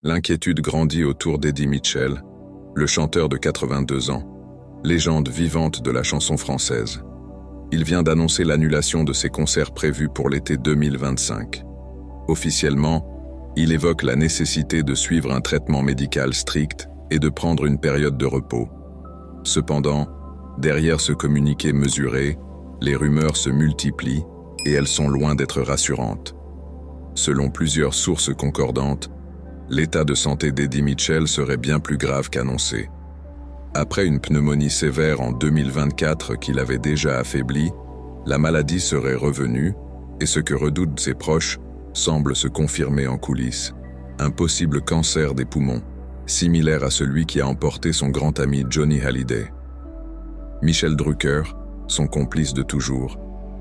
L'inquiétude grandit autour d'Eddie Mitchell, le chanteur de 82 ans, légende vivante de la chanson française. Il vient d'annoncer l'annulation de ses concerts prévus pour l'été 2025. Officiellement, il évoque la nécessité de suivre un traitement médical strict et de prendre une période de repos. Cependant, derrière ce communiqué mesuré, les rumeurs se multiplient et elles sont loin d'être rassurantes. Selon plusieurs sources concordantes, l'état de santé d'Eddie Mitchell serait bien plus grave qu'annoncé. Après une pneumonie sévère en 2024 qui l'avait déjà affaibli, la maladie serait revenue et ce que redoutent ses proches semble se confirmer en coulisses. Un possible cancer des poumons, similaire à celui qui a emporté son grand ami Johnny Hallyday. Michel Drucker, son complice de toujours,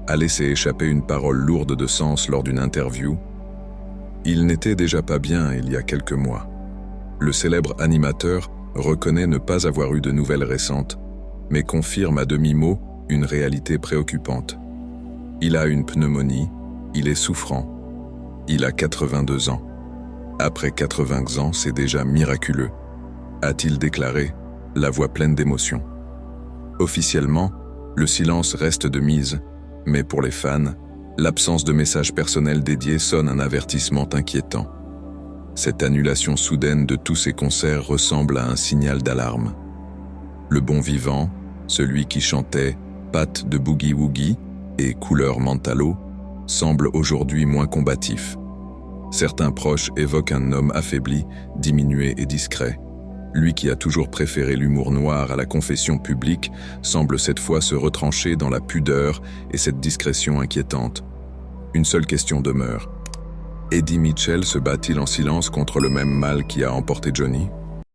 a laissé échapper une parole lourde de sens lors d'une interview. Il n'était déjà pas bien il y a quelques mois. Le célèbre animateur reconnaît ne pas avoir eu de nouvelles récentes, mais confirme à demi-mot une réalité préoccupante. Il a une pneumonie, il est souffrant. Il a 82 ans. Après 80 ans, c'est déjà miraculeux, a-t-il déclaré, la voix pleine d'émotion. Officiellement, le silence reste de mise, mais pour les fans, l'absence de message personnel dédié sonne un avertissement inquiétant. Cette annulation soudaine de tous ses concerts ressemble à un signal d'alarme. Le bon vivant, celui qui chantait « Patte de Boogie Woogie » et « Couleur Mentalo », semble aujourd'hui moins combatif. Certains proches évoquent un homme affaibli, diminué et discret. Lui qui a toujours préféré l'humour noir à la confession publique semble cette fois se retrancher dans la pudeur et cette discrétion inquiétante. Une seule question demeure. Eddie Mitchell se bat-il en silence contre le même mal qui a emporté Johnny ?